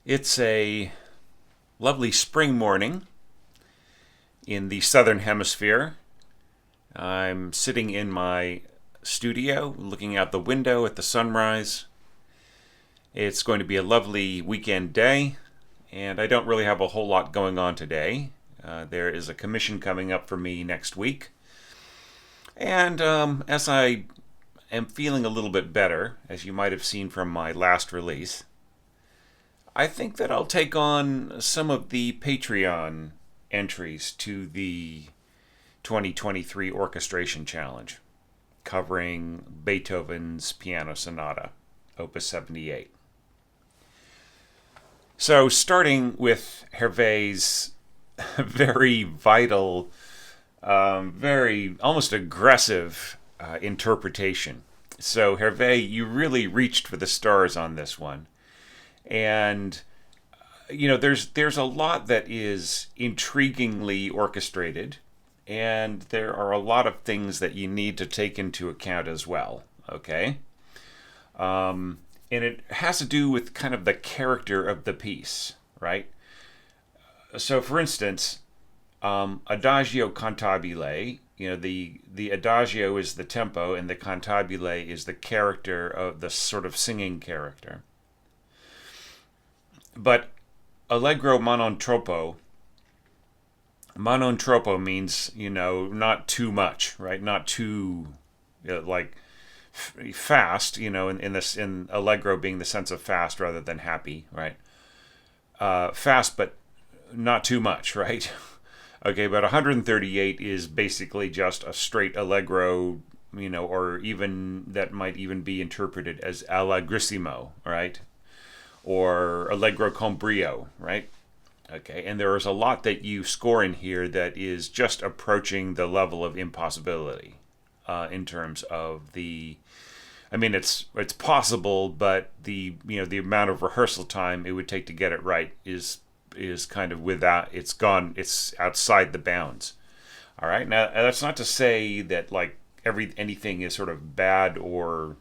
It's a lovely spring morning in the southern hemisphere. I'm sitting in my studio looking out the window at the sunrise. It's going to be a lovely weekend day, and I don't really have a whole lot going on today. There is a commission coming up for me next week. And as I am feeling a little bit better, as you might have seen from my last release, I think that I'll take on some of the Patreon entries to the 2023 Orchestration Challenge, covering Beethoven's Piano Sonata, Opus 78. So, starting with Herve's very vital, very almost aggressive interpretation. So, Herve, you really reached for the stars on this one. And there's a lot that is intriguingly orchestrated, and there are a lot of things that you need to take into account as well. Okay, and it has to do with kind of the character of the piece, right? So, for instance, Adagio cantabile. The adagio is the tempo, and the cantabile is the character of the sort of singing character. But Allegro ma non troppo means, not too much, right? Not too, fast, in Allegro being the sense of fast rather than happy, right? Fast, but not too much, right? Okay, but 138 is basically just a straight Allegro, or even that might even be interpreted as Allegrissimo, right? Or Allegro con brio, right? Okay, and there is a lot that you score in here that is just approaching the level of impossibility in terms of the. I mean, it's possible, but the amount of rehearsal time it would take to get it right is kind of without. It's outside the bounds. All right, now that's not to say that anything is sort of bad or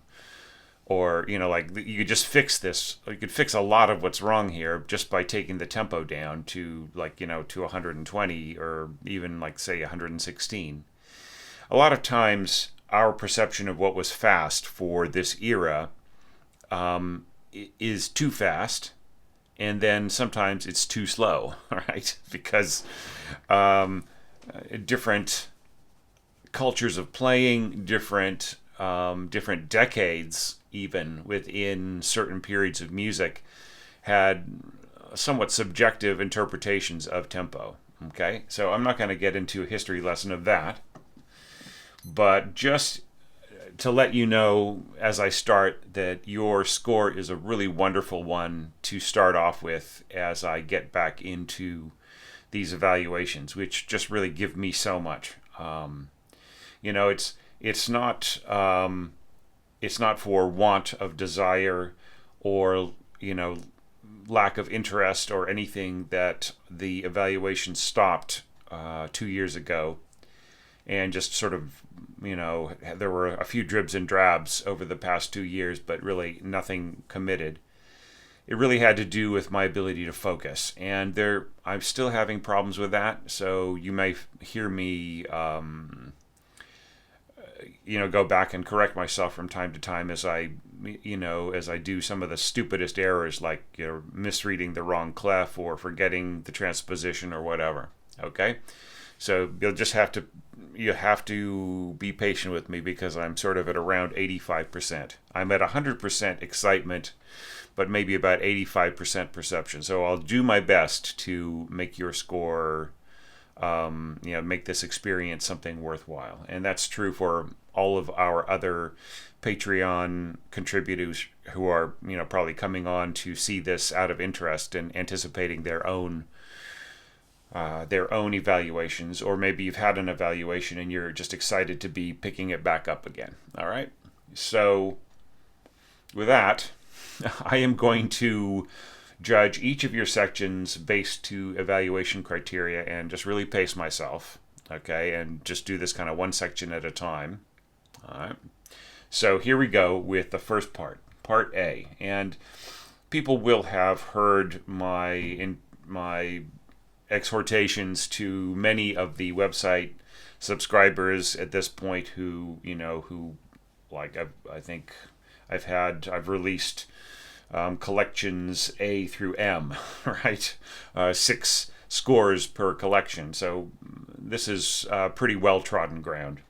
you could just fix this. You could fix a lot of what's wrong here just by taking the tempo down to to 120 or even say 116. A lot of times our perception of what was fast for this era is too fast, and then sometimes it's too slow, right? Because different cultures of playing, different decades, even within certain periods of music, had somewhat subjective interpretations of tempo. Okay, so I'm not going to get into a history lesson of that, but just to let you know as I start that your score is a really wonderful one to start off with as I get back into these evaluations, which just really give me so much. It's not for want of desire or lack of interest or anything that the evaluation stopped 2 years ago, and just sort of there were a few dribs and drabs over the past 2 years, but really nothing committed. It really had to do with my ability to focus, and I'm still having problems with that. So you may hear me go back and correct myself from time to time as I do some of the stupidest errors, like misreading the wrong clef or forgetting the transposition or whatever. Okay, so you have to be patient with me because I'm sort of at around 85%. I'm at 100% excitement, but maybe about 85% perception. So I'll do my best to make your score. Make this experience something worthwhile. And that's true for all of our other Patreon contributors who are, probably coming on to see this out of interest and anticipating their own evaluations, or maybe you've had an evaluation and you're just excited to be picking it back up again. All right. So with that, I am going to judge each of your sections based to evaluation criteria and just really pace myself, okay, and just do this kind of one section at a time. All right. So here we go with the first part, Part A. And people will have heard my exhortations to many of the website subscribers at this point who like I think I've released collections A through M, right? 6 scores per collection. So this is pretty well trodden ground.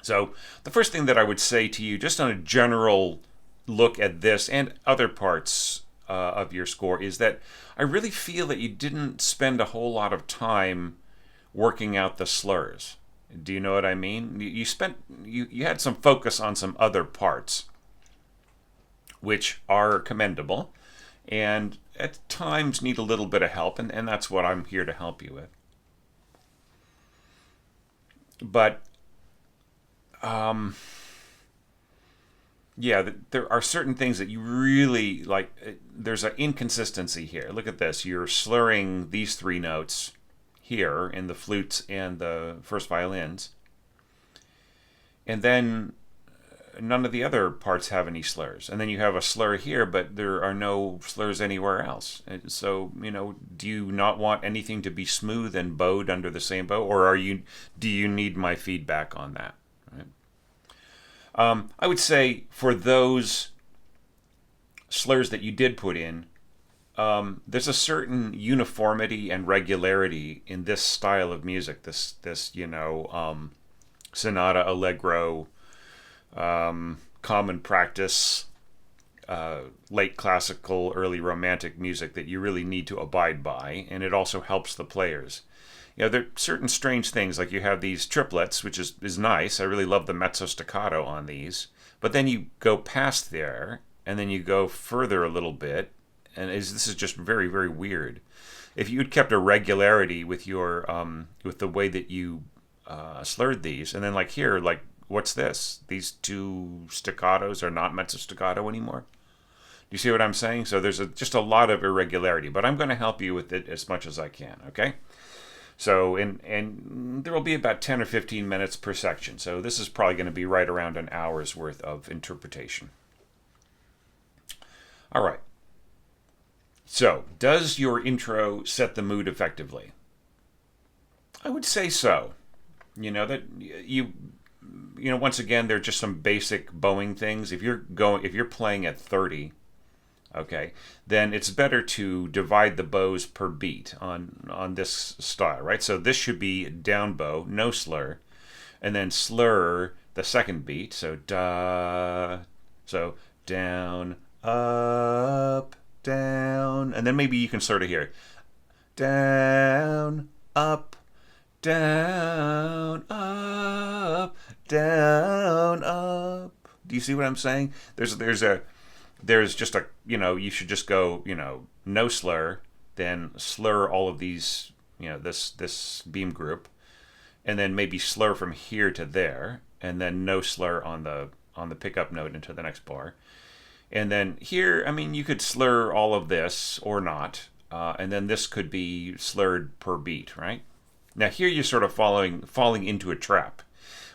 So the first thing that I would say to you, just on a general look at this and other parts of your score, is that I really feel that you didn't spend a whole lot of time working out the slurs. Do you know what I mean? You had some focus on some other parts, which are commendable, and at times need a little bit of help, and that's what I'm here to help you with. But yeah, there are certain things that you really like. There's an inconsistency here. Look at this. You're slurring these 3 notes here in the flutes and the first violins, and then none of the other parts have any slurs. And then you have a slur here, but there are no slurs anywhere else. And so, do you not want anything to be smooth and bowed under the same bow, or do you need my feedback on that? Right? I would say for those slurs that you did put in, there's a certain uniformity and regularity in this style of music. This sonata, allegro, common practice, late classical, early romantic music that you really need to abide by, and it also helps the players. There are certain strange things, like you have these triplets, which is nice. I really love the mezzo staccato on these, but then you go past there, and then you go further a little bit, and this is just very, very weird. If you had kept a regularity with your with the way that you slurred these, and then like here, like what's this? These 2 staccatos are not mezzo staccato anymore. Do you see what I'm saying? So there's just a lot of irregularity, but I'm going to help you with it as much as I can. Okay. So and there will be about 10 or 15 minutes per section. So this is probably going to be right around an hour's worth of interpretation. All right. So, does your intro set the mood effectively? I would say so. That once again, they're just some basic bowing things. If you're playing at 30, okay, then it's better to divide the bows per beat on this style, right? So this should be down bow, no slur, and then slur the second beat. So down, up, down, and then maybe you can sort of hear down, up, down, up, down, up. Do you see what I'm saying? There's just a, you should just go, no slur, then slur all of these, this beam group, and then maybe slur from here to there, and then no slur on the pickup note into the next bar. And then here, you could slur all of this or not, and then this could be slurred per beat, right? Now here you're sort of falling into a trap,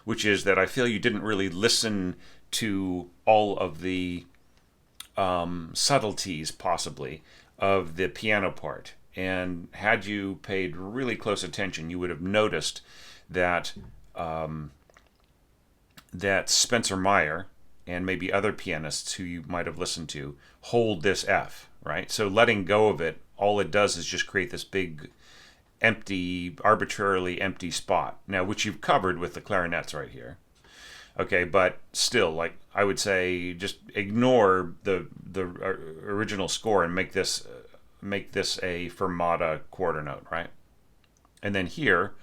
which is that I feel you didn't really listen to all of the subtleties, possibly, of the piano part. And had you paid really close attention, you would have noticed that that Spencer Myer and maybe other pianists who you might have listened to hold this F, right? So letting go of it, all it does is just create this big arbitrarily empty spot. Now, which you've covered with the clarinets right here. Okay, but still, like I would say, just ignore the original score and make this a fermata quarter note, right? And then here,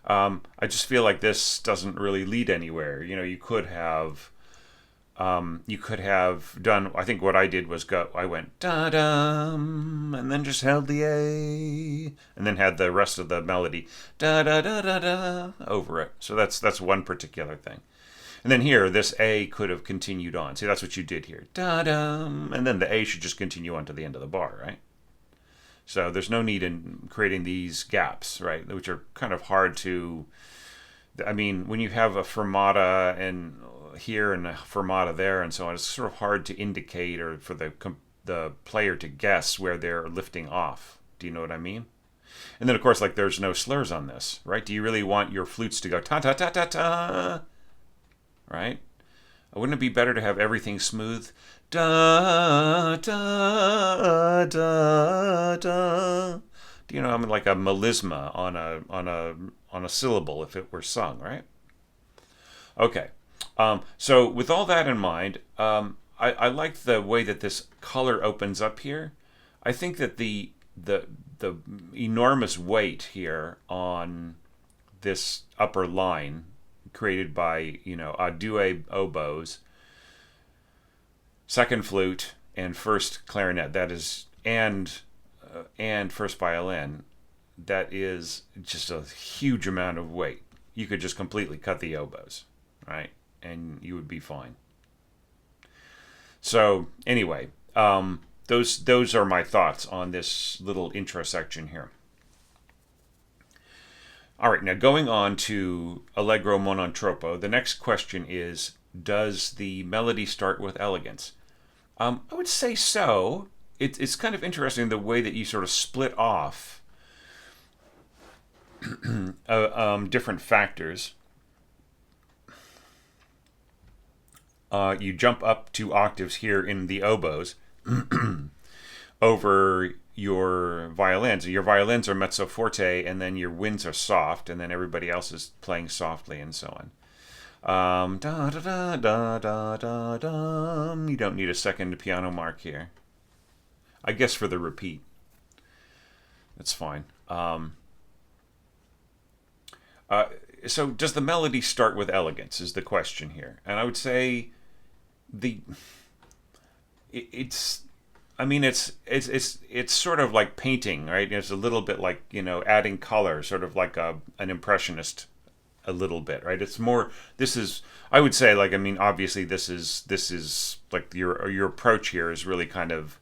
I just feel like this doesn't really lead anywhere. You could have done. I think what I did was I went da dum, and then just held the A, and then had the rest of the melody da da da da da over it. So that's one particular thing. And then here, this A could have continued on. See, that's what you did here. Da-dum. And then the A should just continue on to the end of the bar, right? So there's no need in creating these gaps, right? Which are kind of hard to... when you have a fermata and here and a fermata there and so on, it's sort of hard to indicate or for the the player to guess where they're lifting off. Do you know what I mean? And then, of course, like there's no slurs on this, right? Do you really want your flutes to go ta ta ta ta ta, right? Wouldn't it be better to have everything smooth? Da da da da. Do you know, I mean, like a melisma on a syllable if it were sung, right? Okay. So with all that in mind, I like the way that this color opens up here. I think that the enormous weight here on this upper line created by a duet oboes, second flute, and first clarinet, that is, and first violin, that is just a huge amount of weight. You could just completely cut the oboes, right? And you would be fine. So anyway, those are my thoughts on this little intro section here. All right, now going on to Allegro non troppo, the next question is, does the melody start with elegance? I would say so. It's kind of interesting the way that you sort of split off different factors. You jump up 2 octaves here in the oboes over your violins. Your violins are mezzo forte, and then your winds are soft, and then everybody else is playing softly, and so on. Da da da da da da da. You don't need a second piano mark here. I guess for the repeat. That's fine. So does the melody start with elegance is the question here. And I would say it's sort of like painting, right? It's a little bit like, adding color, sort of like an impressionist a little bit, right? It's more, I would say, like, obviously this is like your approach here is really kind of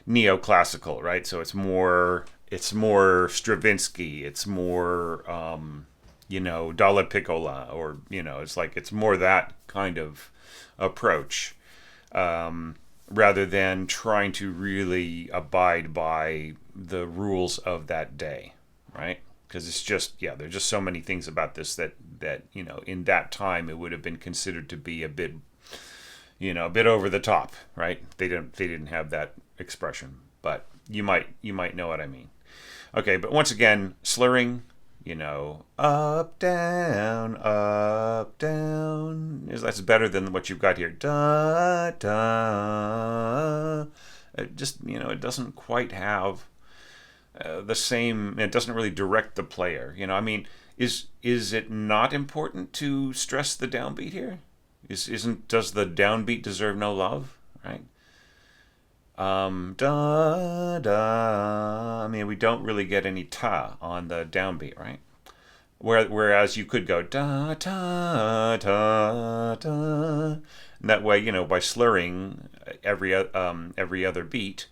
neoclassical, right? So it's more Stravinsky, it's more Dalla Piccola, or it's more that kind of approach, rather than trying to really abide by the rules of that day, right? Because it's just, there's just so many things about this that in that time it would have been considered to be a bit over the top, right? They didn't have that expression, but you might know what I mean. Okay, but once again, slurring, up, down, that's better than what you've got here. Da, da. It just, it doesn't quite have the same, it doesn't really direct the player. Is it not important to stress the downbeat here? Does the downbeat deserve no love, right? Da da. We don't really get any ta on the downbeat, right? Whereas you could go da da da da. And that way, by slurring every other beat,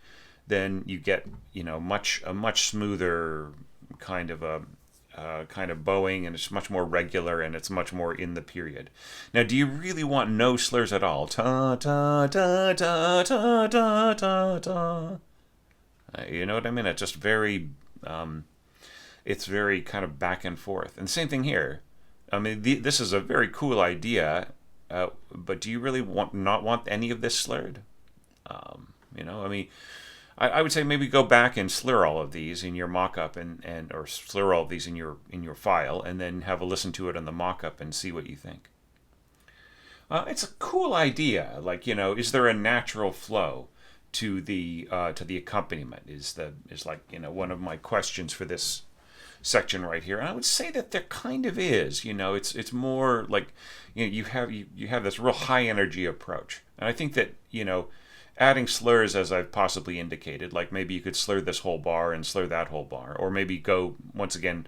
then you get a much smoother kind of bowing, and it's much more regular, and it's much more in the period. Now, do you really want no slurs at all? Ta ta ta ta ta ta ta ta. You know what I mean? It's just very, it's very kind of back and forth. And same thing here. This is a very cool idea, but do you really not want any of this slurred? I would say maybe go back and slur all of these in your mock-up or slur all of these in your file, and then have a listen to it on the mock-up and see what you think. It's a cool idea. Like, is there a natural flow to the accompaniment? Is one of my questions for this section right here. And I would say that there kind of is. It's more like you have this real high energy approach, and I think that adding slurs, as I've possibly indicated, like maybe you could slur this whole bar and slur that whole bar, or maybe go once again,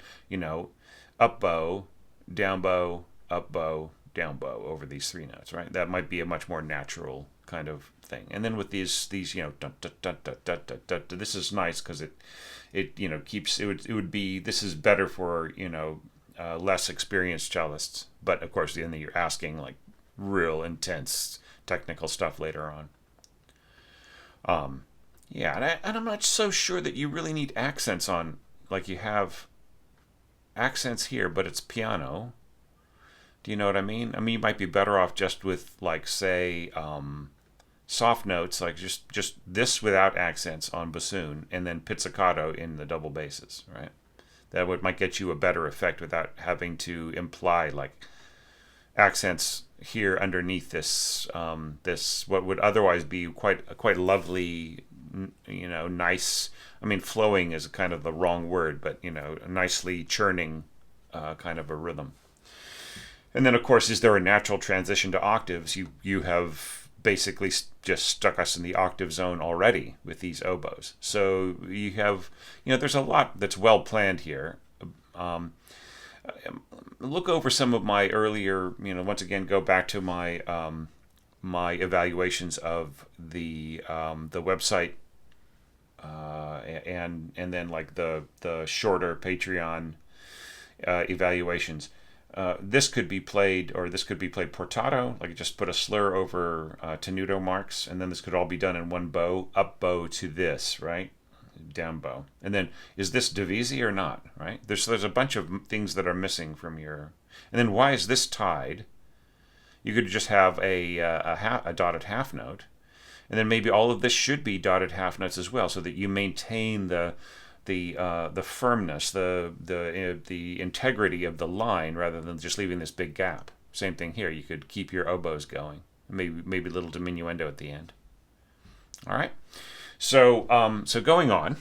up bow, down bow, up bow, down bow over these 3 notes, right? That might be a much more natural kind of thing. And then with these dun, dun, dun, dun, dun, dun, dun, dun, this is nice because it keeps it would be, this is better for less experienced cellists, but of course then you're asking like real intense technical stuff later on. Yeah, and I'm not so sure that you really need accents on, like you have accents here, but it's piano. Do you know what I mean? I mean, you might be better off just with, like, say, soft notes, like just this without accents on bassoon, and then pizzicato in the double basses, right? That would might get you a better effect without having to imply like accents here underneath this this what would otherwise be quite lovely, nice. I mean, flowing is kind of the wrong word, but nicely churning kind of a rhythm. And then, of course, is there a natural transition to octaves? You have basically just stuck us in the octave zone already with these oboes. So you have, there's a lot that's well planned here. Um, Look over some of my earlier, once again, go back to my my evaluations of the website, and then like the shorter Patreon evaluations. This could be played, or this could be played portato, like just put a slur over tenuto marks, and then this could all be done in one bow, up bow to this, right? Down bow. And then, is this divisi or not, right? There's a bunch of things that are missing from your... And then why is this tied? You could just have a dotted half note, and then maybe all of this should be dotted half notes as well, so that you maintain the firmness, the integrity of the line, rather than just leaving this big gap. Same thing here. You could keep your oboes going. Maybe a little diminuendo at the end. All right. So going on.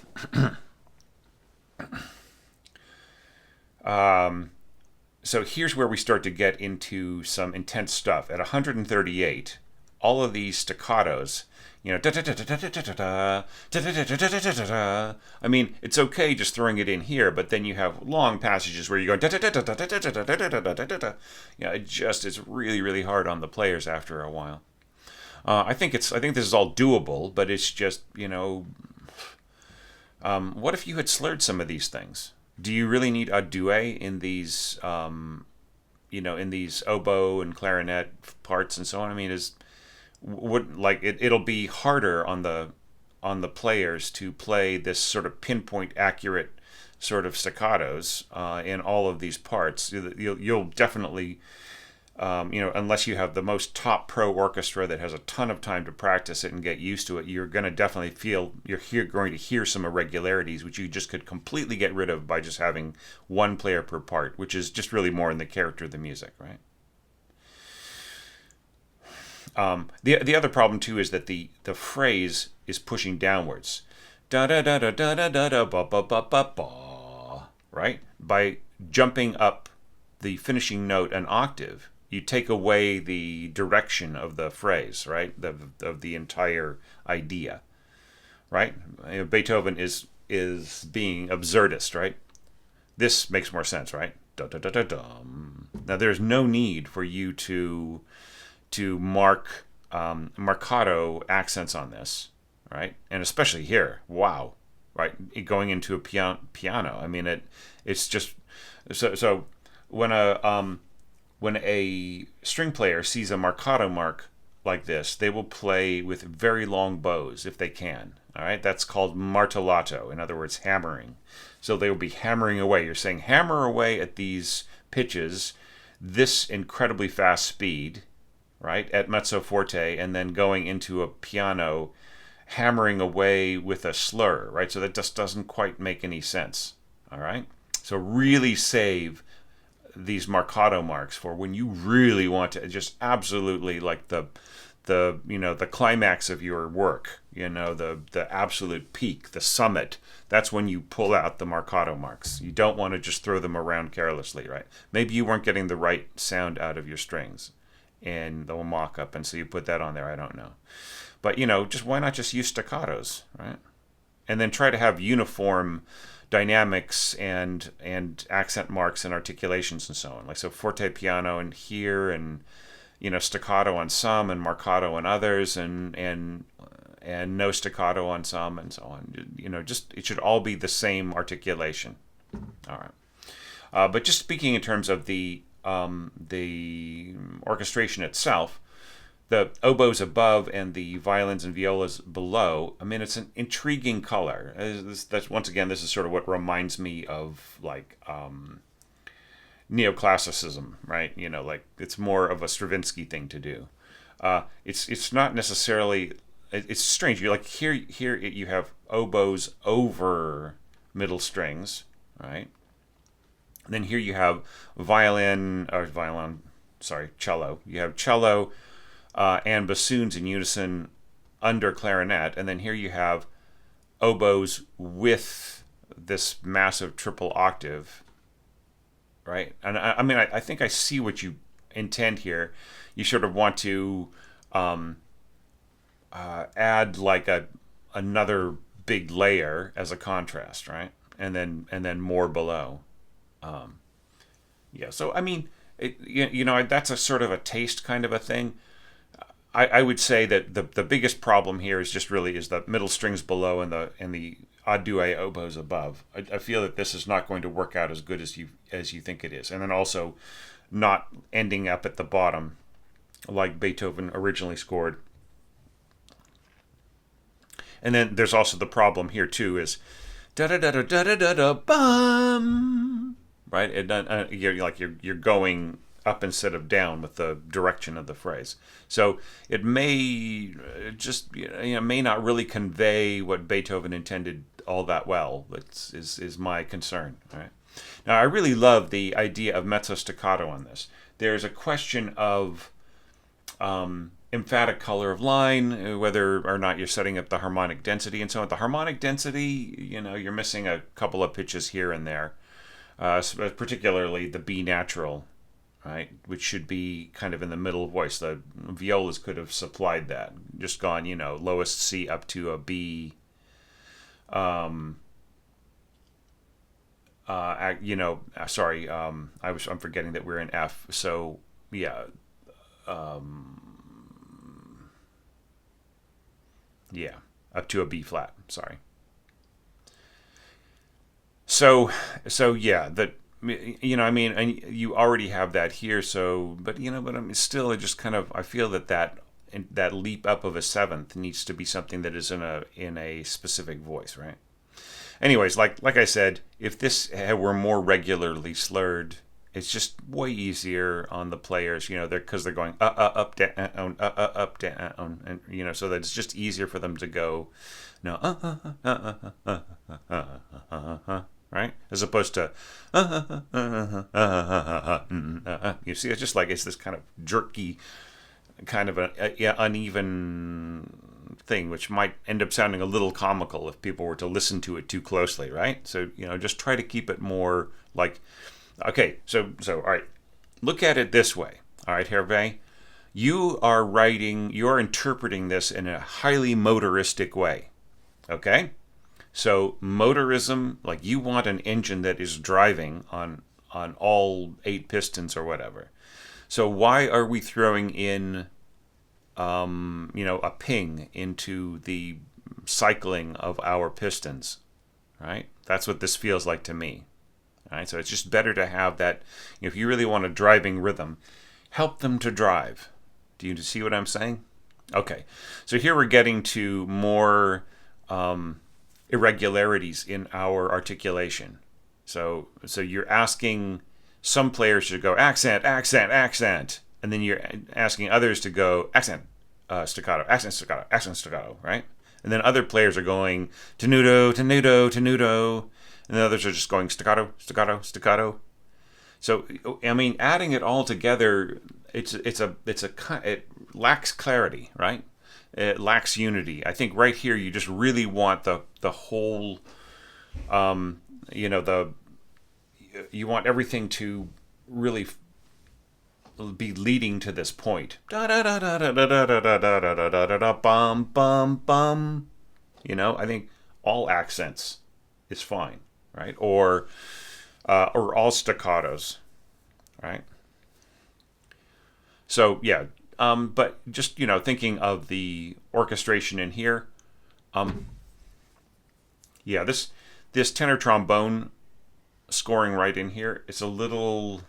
So here's where we start to get into some intense stuff. At 138, all of these staccatos, I mean, it's okay just throwing it in here, but then you have long passages where you're going, it's really, really hard on the players after a while. I think this is all doable, but it's just, what if you had slurred some of these things? Do you really need a duet in these, in these oboe and clarinet parts and so on? I mean, it'll be harder on the players to play this sort of pinpoint accurate sort of staccatos in all of these parts. You'll definitely, unless you have the most top pro orchestra that has a ton of time to practice it and get used to it, you're going to definitely feel going to hear some irregularities, which you just could completely get rid of by just having one player per part, which is just really more in the character of the music, right? The other problem too is that the phrase is pushing downwards, da da da da da da da da ba ba ba ba ba, right? By jumping up the finishing note an octave, you take away the direction of the phrase, right? Of the entire idea, right? Beethoven is being absurdist, right? This makes more sense, right? Da da da da dum. Now there's no need for you to mark marcato accents on this, right? And especially here, wow, right? Going into a piano. I mean, it's just so when a string player sees a marcato mark like this, they will play with very long bows if they can. All right, that's called martellato. In other words, hammering. So they will be hammering away. You're saying hammer away at these pitches, this incredibly fast speed, right, at mezzo forte, and then going into a piano, hammering away with a slur, right? So that just doesn't quite make any sense, all right? So really save these marcato marks for when you really want to just absolutely like the climax of your work, the absolute peak, the summit. That's when you pull out the marcato marks. You don't want to just throw them around carelessly, right? Maybe you weren't getting the right sound out of your strings in the mock-up, and so you put that on there. I don't know, but just why not just use staccatos, right? And then try to have uniform dynamics and accent marks and articulations and so on. Like so, forte piano and here, and staccato on some and marcato on others, and no staccato on some and so on. Just it should all be the same articulation. All right, but just speaking in terms of the orchestration itself, the oboes above and the violins and violas below. I mean, it's an intriguing color. That's once again, this is sort of what reminds me of like neoclassicism, right? You know, like it's more of a Stravinsky thing to do. It's not necessarily. It's strange. You're like here you have oboes over middle strings, right? And then here you have cello. You have cello and bassoons in unison under clarinet, and then here you have oboes with this massive triple octave, right? And I mean, I think I see what you intend here. You sort of want to add like another big layer as a contrast, right? And then more below. Yeah. So I mean, that's a sort of a taste kind of a thing. I would say that the biggest problem here is just really is the middle strings below and the odd duet oboes above. I feel that this is not going to work out as good as you think it is, and then also not ending up at the bottom like Beethoven originally scored. And then there's also the problem here too is da da da da da da da bum, right? And you're going up instead of down with the direction of the phrase. So it may just may not really convey what Beethoven intended all that well. Is my concern. All right. Now I really love the idea of mezzo staccato on this. There's a question of emphatic color of line, whether or not you're setting up the harmonic density and so on. The harmonic density, you're missing a couple of pitches here and there, particularly the B natural, right, which should be kind of in the middle voice. The violas could have supplied that, just gone, lowest C up to a B. I'm forgetting that we're in F. So yeah. Yeah, up to a B flat. Sorry. So yeah, that I mean, and you already have that here. So, but I mean, still, it just kind of I feel that leap up of a seventh needs to be something that is in a specific voice, right? Anyways, like I said, if this were more regularly slurred, it's just way easier on the players, because they're going up down up down, and so that it's just easier for them to go, right, as opposed to you see, it's just like it's this kind of jerky, kind of uneven thing, which might end up sounding a little comical if people were to listen to it too closely, right? So just try to keep it more like. Okay, so all right, look at it this way. All right, Herve, you're interpreting this in a highly motoristic way. Okay, so motorism, like you want an engine that is driving on all 8 pistons or whatever. So why are we throwing in, a ping into the cycling of our pistons, right? That's what this feels like to me. All right, so it's just better to have that. If you really want a driving rhythm, help them to drive. Do you see what I'm saying? Okay, so here we're getting to more irregularities in our articulation. So you're asking some players to go accent, accent, accent, and then you're asking others to go accent, staccato, accent, staccato, accent, staccato, right? And then other players are going tenuto, tenuto, tenuto. And the others are just going staccato, staccato, staccato. So I mean, adding it all together, it lacks clarity, right? It lacks unity. I think right here you just really want the whole, you want everything to really be leading to this point. Da da da da da da da da da da da da da bum bum bum. I think all accents is fine. Right, or all staccatos, right? So yeah, but just thinking of the orchestration in here, yeah, this tenor trombone scoring right in here, it's a little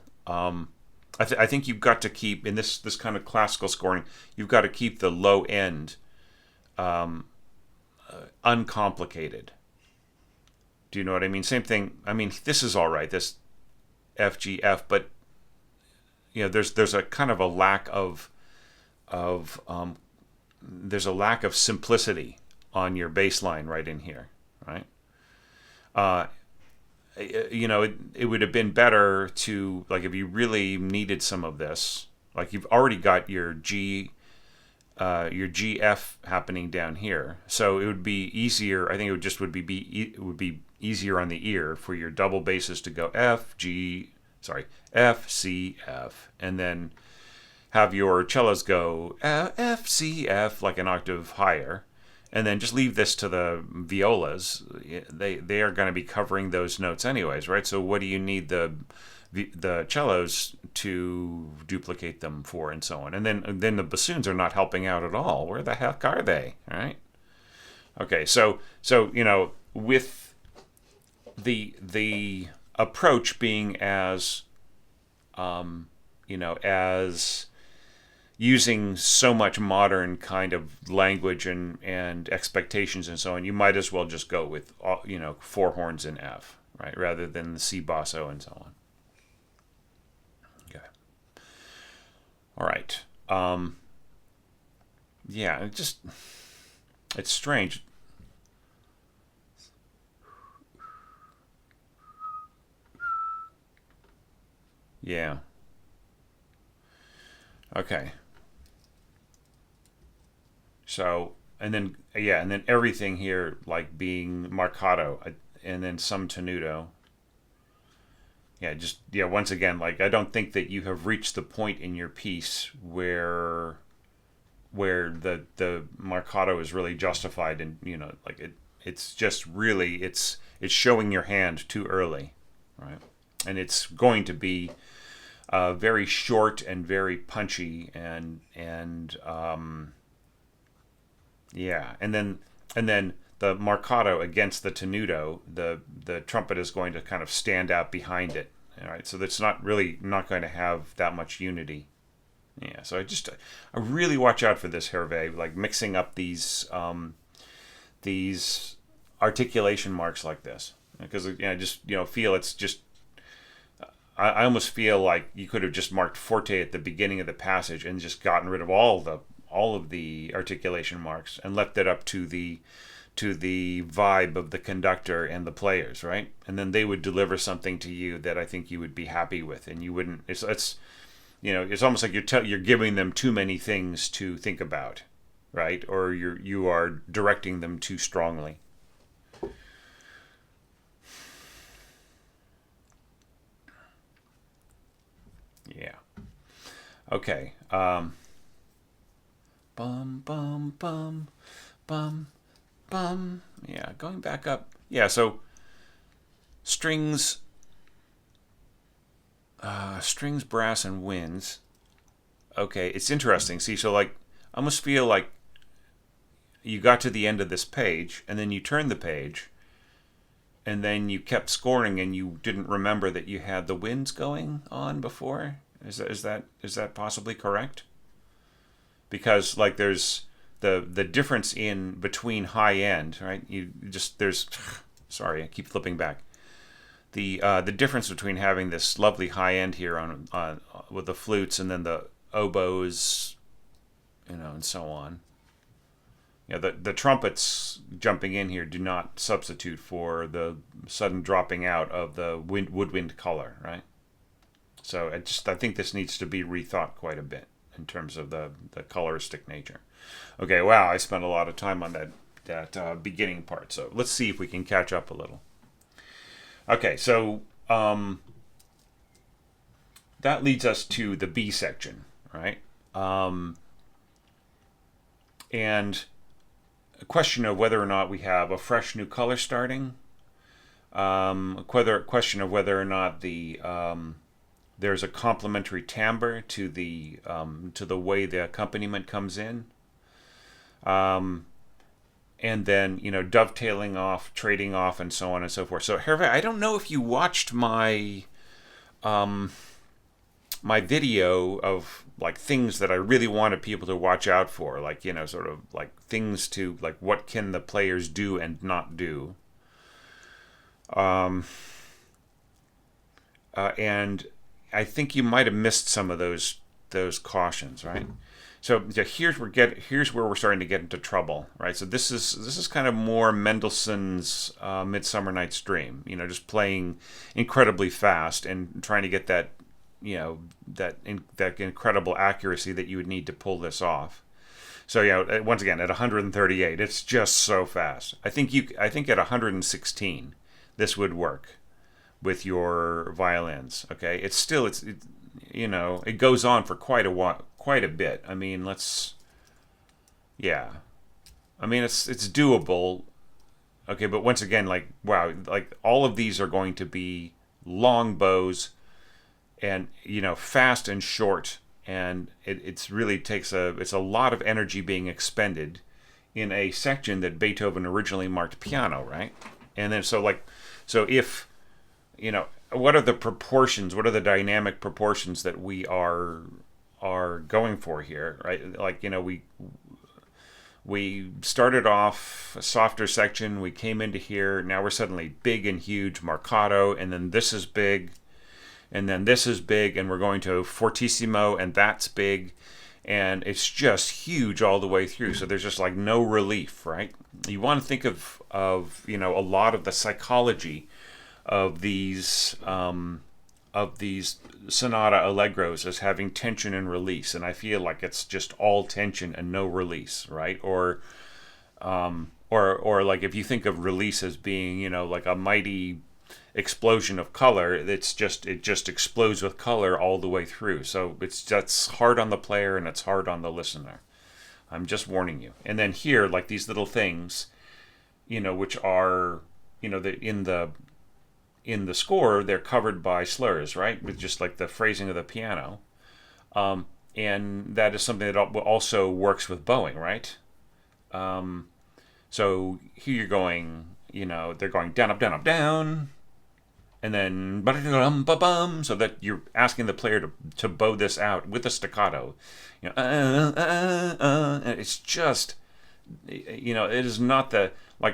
I think you've got to keep in this kind of classical scoring. You've got to keep the low end uncomplicated. Do you know what I mean? Same thing. I mean, this is all right. This F G F, but there's a kind of a lack of there's a lack of simplicity on your bass line right in here, right? Uh, it would have been better to, like, if you really needed some of this, like you've already got your GF happening down here, so it would be easier. I think it would be easier on the ear for your double basses to go F C F, and then have your cellos go F C F, like an octave higher, and then just leave this to the violas. They are going to be covering those notes anyways, right? So what do you need the cellos to duplicate them for, and so on? And then the bassoons are not helping out at all. Where the heck are they? All right. Okay. So with the approach being as as using so much modern kind of language and expectations and so on, you might as well just go with four horns in F, right, rather than the C basso and so on. Okay. All right. Yeah, it's strange. Yeah. Okay. So, and then everything here like being marcato, and then some tenuto. Once again, like, I don't think that you have reached the point in your piece where the marcato is really justified, and like it's just really it's showing your hand too early, right? And it's going to be very short and very punchy, and then the marcato against the tenuto, the trumpet is going to kind of stand out behind it. All right, so that's not going to have that much unity. Yeah, so I really watch out for this Herve, like mixing up these articulation marks like this, because I just feel it's just. I almost feel like you could have just marked forte at the beginning of the passage and just gotten rid of all of the articulation marks and left it up to the vibe of the conductor and the players, right? And then they would deliver something to you that I think you would be happy with, and you wouldn't. It's almost like you're giving them too many things to think about, right? Or you are directing them too strongly. Yeah. Okay. Bum bum bum bum bum. Yeah, going back up. Yeah, so strings, brass, and winds. Okay, it's interesting. See, so like, I almost feel like you got to the end of this page, and then you turned the page, and then you kept scoring, and you didn't remember that you had the winds going on before. Is that possibly correct? Because like there's the difference in between high end, right? Sorry, I keep flipping back. The difference between having this lovely high end here on with the flutes, and then the oboes, and so on. The trumpets jumping in here do not substitute for the sudden dropping out of the woodwind color, right? So I think this needs to be rethought quite a bit in terms of the coloristic nature. Okay, wow, I spent a lot of time on that beginning part. So let's see if we can catch up a little. Okay, so that leads us to the B section, right? And a question of whether or not we have a fresh new color starting. A question of whether or not there's a complementary timbre to the way the accompaniment comes in. And then, dovetailing off, trading off, and so on and so forth. So, Herve, I don't know if you watched my my video of like things that I really wanted people to watch out for, like, sort of like things to like what can the players do and not do. And I think you might have missed some of those cautions, right? So here's where we're starting to get into trouble, right? So this is kind of more Mendelssohn's Midsummer Night's Dream, just playing incredibly fast and trying to get that, that incredible accuracy that you would need to pull this off. So once again at 138, it's just so fast. I think at 116, this would work with your violins. Okay, it goes on for quite a while, quite a bit. I mean, it's doable. Okay, but once again, like, wow, like all of these are going to be long bows, and fast and short, and it's really it's a lot of energy being expended in a section that Beethoven originally marked piano, right? And then so if what are the proportions? What are the dynamic proportions that we are going for here, right? Like, we started off a softer section. We came into here. Now we're suddenly big and huge marcato, and then this is big, and then this is big, and we're going to fortissimo, and that's big, and it's just huge all the way through. So there's just like no relief, right? You want to think of a lot of the psychology of these sonata allegros as having tension and release, and I feel like it's just all tension and no release, right? Or like if you think of release as being like a mighty explosion of color, it just explodes with color all the way through. So that's hard on the player and it's hard on the listener. I'm just warning you. And then here, like these little things, which are in the score, they're covered by slurs, right? With just like the phrasing of the piano. And that is something that also works with bowing, right? So here you're going, they're going down, up, down, up, down. And then ba-dum-ba-bum, so that you're asking the player to bow this out with a staccato. And it's just, it is not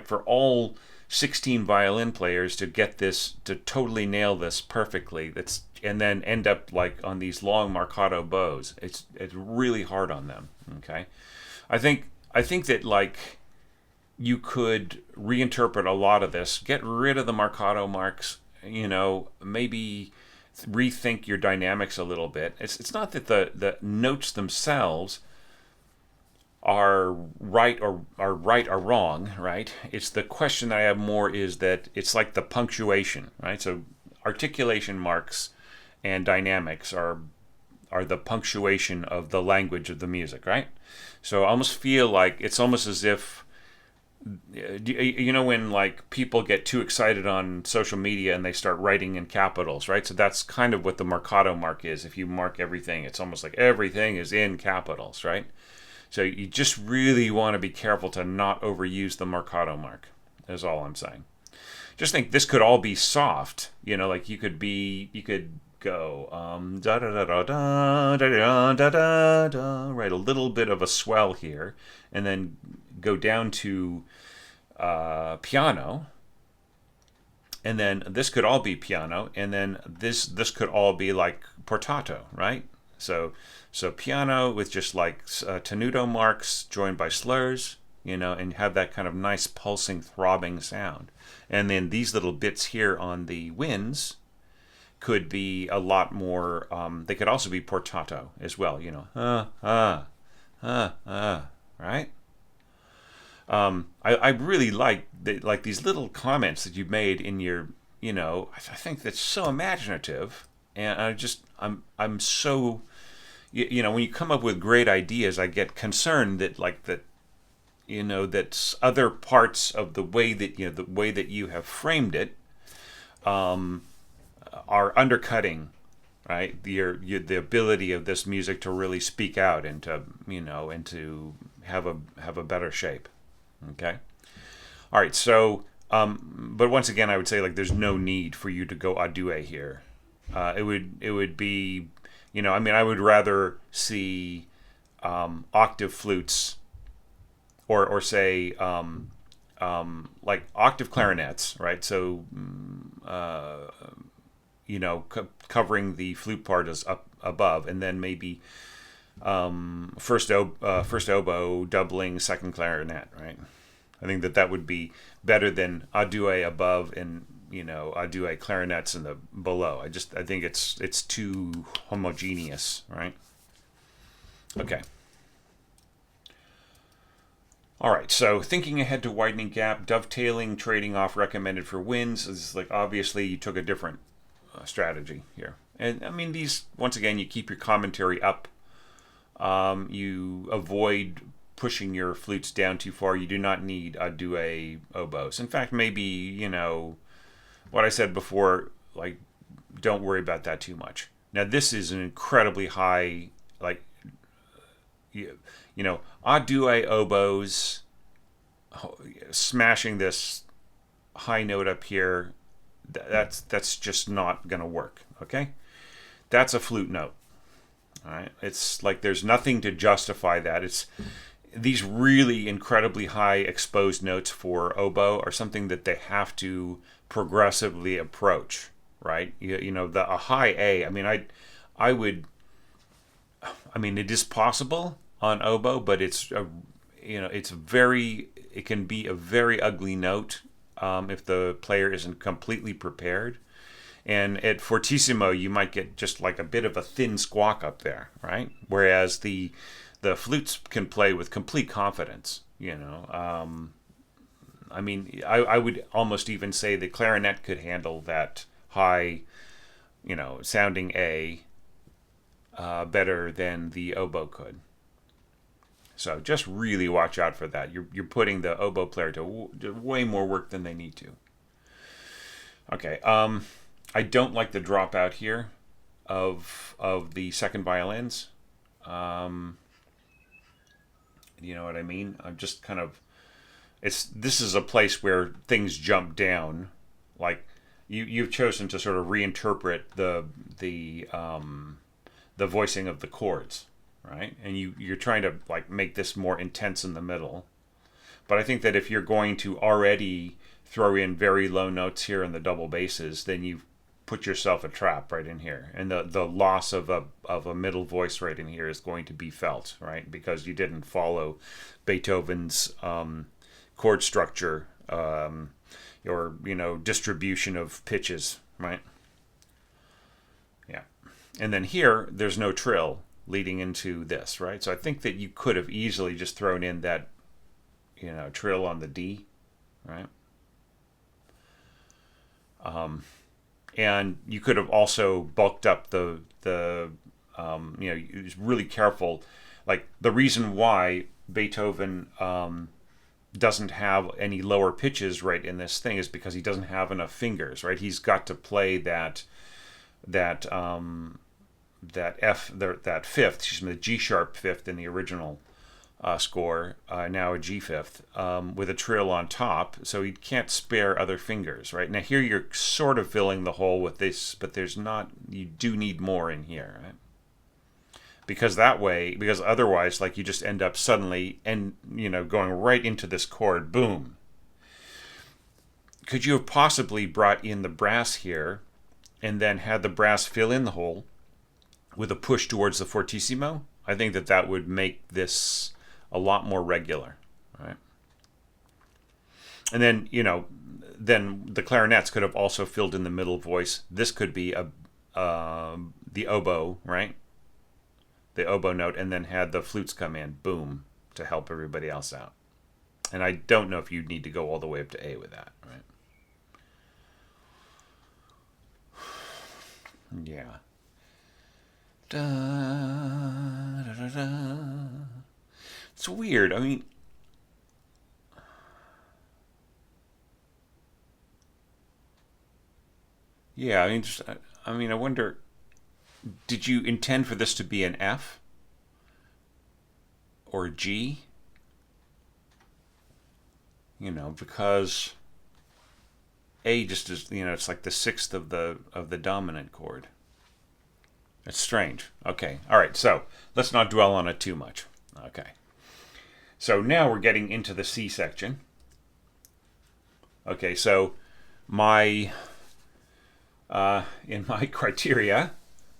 for all 16 violin players to get this, to totally nail this perfectly, and then end up like on these long marcato bows. It's really hard on them. Okay, I think that like you could reinterpret a lot of this, get rid of the marcato marks, maybe rethink your dynamics a little bit. It's not that the notes themselves are right or wrong, right? It's the question that I have more is that it's like the punctuation, right? So articulation marks and dynamics are the punctuation of the language of the music, right? So I almost feel like it's almost as if when like people get too excited on social media and they start writing in capitals, right? So that's kind of what the marcato mark is. If you mark everything, it's almost like everything is in capitals, right? So you just really want to be careful to not overuse the marcato mark, is all I'm saying. Just think this could all be soft, like you could go da da da da da da da da da, right, a little bit of a swell here, and then go down to piano, and then this could all be piano, and then this could all be like portato, right? So piano with just like tenuto marks joined by slurs, and have that kind of nice pulsing, throbbing sound. And then these little bits here on the winds could be a lot more. They could also be portato as well, right? I really like these little comments that you've made in your, I think that's so imaginative, and I'm so, when you come up with great ideas, I get concerned that that other parts of the way that you have framed it, are undercutting, right, the ability of this music to really speak out and to have a better shape. Okay. All right. So, but once again, I would say like there's no need for you to go a due here. It would be I mean, I would rather see octave flutes, or say like octave clarinets, right? So covering the flute part is up above, and then maybe first oboe doubling second clarinet, right? I think that would be better than a duet above and a duet clarinets in the below. I think it's too homogeneous, right? Okay. All right, so thinking ahead to widening gap, dovetailing, trading off recommended for wins is like obviously you took a different strategy here. And I mean, these, once again, you keep your commentary up. You avoid pushing your flutes down too far. You do not need a duet oboes. In fact, maybe, what I said before, like, don't worry about that too much. Now, this is an incredibly high, like, a duet oboes, smashing this high note up here, that's just not going to work, okay? That's a flute note. All right, it's like there's nothing to justify that. It's these really incredibly high exposed notes for oboe are something that they have to progressively approach, right? A high A. I mean, I mean, it is possible on oboe, but it can be a very ugly note if the player isn't completely prepared. And at fortissimo, you might get just like a bit of a thin squawk up there, right? Whereas the flutes can play with complete confidence, I mean, I would almost even say the clarinet could handle that high, sounding A better than the oboe could. So just really watch out for that. You're putting the oboe player to way more work than they need to. Okay. I don't like the dropout here of the second violins. You know what I mean? I'm just kind of this is a place where things jump down. Like you've chosen to sort of reinterpret the voicing of the chords, right? And you're trying to like make this more intense in the middle. But I think that if you're going to already throw in very low notes here in the double basses, then you've put yourself a trap right in here, and the loss of a middle voice right in here is going to be felt, right? Because you didn't follow Beethoven's chord structure or distribution of pitches, right? Yeah, and then here there's no trill leading into this, right? So I think that you could have easily just thrown in that trill on the D, right? And you could have also bulked up the really careful. Like the reason why Beethoven doesn't have any lower pitches right in this thing is because he doesn't have enough fingers, right? He's got to play that fifth, the G sharp fifth in the original score, now a G fifth, with a trill on top, so he can't spare other fingers, right? Now here you're sort of filling the hole with this, but you do need more in here, right? Because otherwise, like, you just end up suddenly going right into this chord, boom. Could you have possibly brought in the brass here and then had the brass fill in the hole with a push towards the fortissimo? I think that would make this a lot more regular, right? And then, then the clarinets could have also filled in the middle voice. This could be the oboe, right? The oboe note, and then had the flutes come in, boom, to help everybody else out. And I don't know if you'd need to go all the way up to A with that, right? Yeah. Da, da, da, da. It's weird. I mean, yeah. I wonder. Did you intend for this to be an F or a G? Because A just is. It's like the sixth of the dominant chord. It's strange. Okay. All right. So let's not dwell on it too much. Okay. So now we're getting into the C section. Okay. So my in my criteria,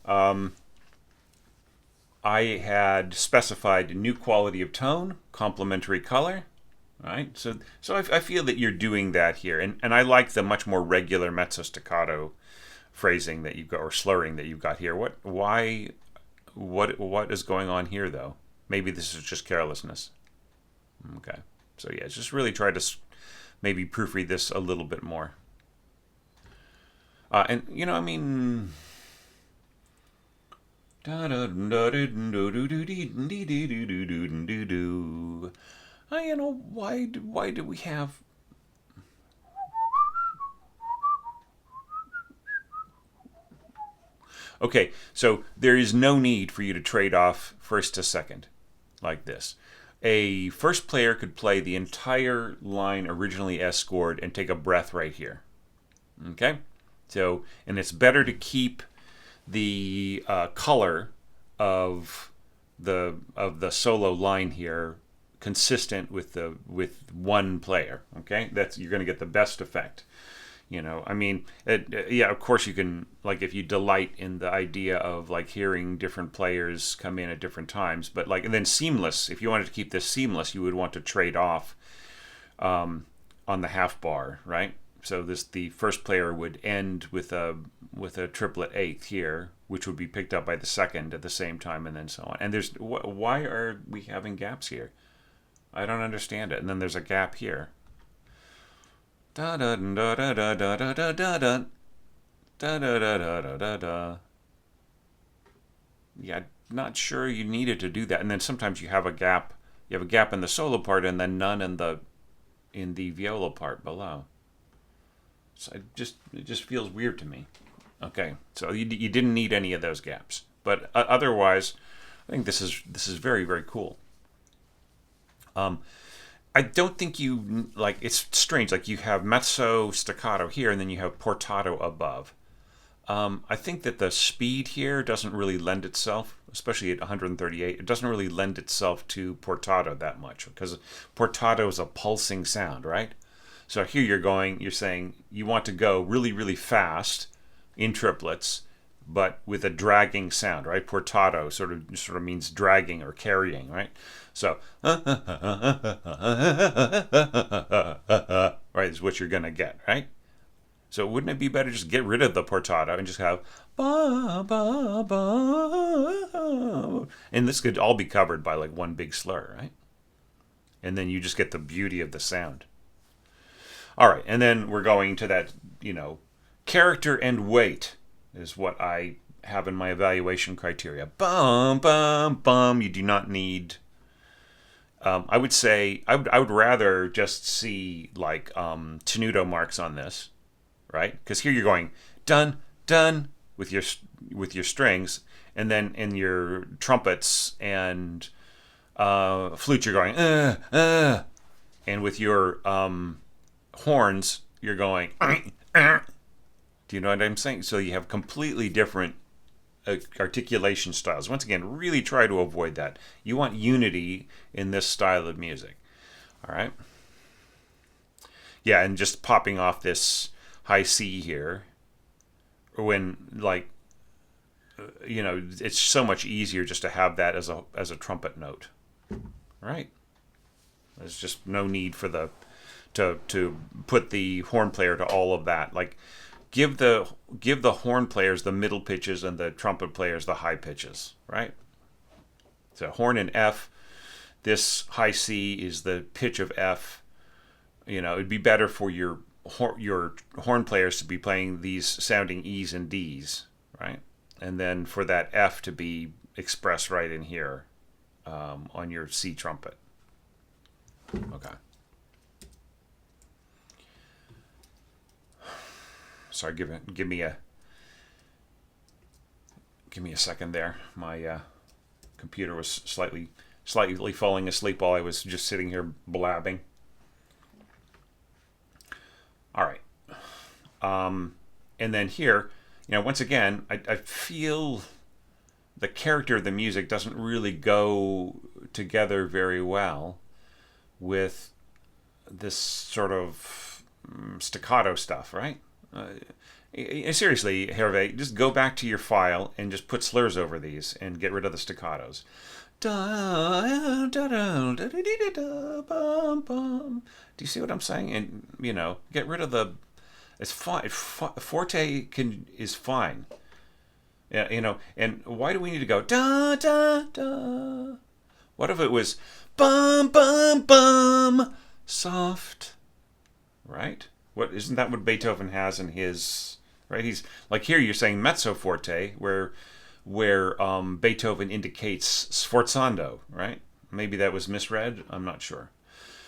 I had specified new quality of tone, complementary color. Right. So I feel that you're doing that here, and I like the much more regular mezzo staccato phrasing that you've got, or slurring that you've got here. What is going on here, though? Maybe this is just carelessness. Okay. So yeah, just really try to maybe proofread this a little bit more. And I mean, why do we have? Okay, so there is no need for you to trade off first to second like this. A first player could play the entire line originally S scored and take a breath right here. Okay? So, and it's better to keep the color of the solo line here consistent with one player. Okay? You're going to get the best effect. I mean, yeah, of course you can, like, if you delight in the idea of, like, hearing different players come in at different times, but, like, and then seamless, if you wanted to keep this seamless, you would want to trade off on the half bar, right? So the first player would end with a triplet eighth here, which would be picked up by the second at the same time, and then so on. And why are we having gaps here? I don't understand it. And then there's a gap here. Da da da da da da da da da da da da da da da da. Yeah, not sure you needed to do that. And then sometimes you have a gap. You have a gap in the solo part, and then none in the viola part below. So it just feels weird to me. Okay, so you didn't need any of those gaps, but otherwise, I think this is very, very cool. I don't think you, like, it's strange. Like, you have mezzo staccato here, and then you have portato above. I think that the speed here doesn't really lend itself, especially at 138. It doesn't really lend itself to portato that much, because portato is a pulsing sound, right? So here you're saying you want to go really, really fast in triplets, but with a dragging sound, right? Portato sort of means dragging or carrying, right? So, right, is what you're going to get, right? So wouldn't it be better just get rid of the portato and just have ba ba ba? And this could all be covered by, like, one big slur, right? And then you just get the beauty of the sound. All right, and then we're going to that, character and weight is what I have in my evaluation criteria. Bum, bum, bum. You do not need... I would say I would rather just see, like, tenuto marks on this, right? Because here you're going dun dun with your strings, and then in your trumpets and flute you're going and with your horns you're going. Do you know what I'm saying? So you have completely different articulation styles. Once again, really try to avoid that. You want unity in this style of music. All right? Yeah, and just popping off this high C here, when, like, it's so much easier just to have that as a trumpet note. Right? There's just no need for to put the horn player to all of that. Like, give the horn players the middle pitches and the trumpet players the high pitches, right? So horn in F, this high C is the pitch of F. It'd be better for your horn players to be playing these sounding E's and D's, right? And then for that F to be expressed right in here on your C trumpet. Okay. Sorry, give me a second there. My computer was slightly falling asleep while I was just sitting here blabbing. All right. And then here, once again, I feel the character of the music doesn't really go together very well with this sort of staccato stuff, right? Seriously, Herve, just go back to your file and just put slurs over these and get rid of the staccatos. Do you see what I'm saying? And get rid of the. It's fine. Forte is fine. Yeah, And why do we need to go da da da? What if it was bum bum bum soft, right? What isn't that what Beethoven has in his right? He's like here you're saying mezzo forte, where Beethoven indicates sforzando, right? Maybe that was misread. I'm not sure.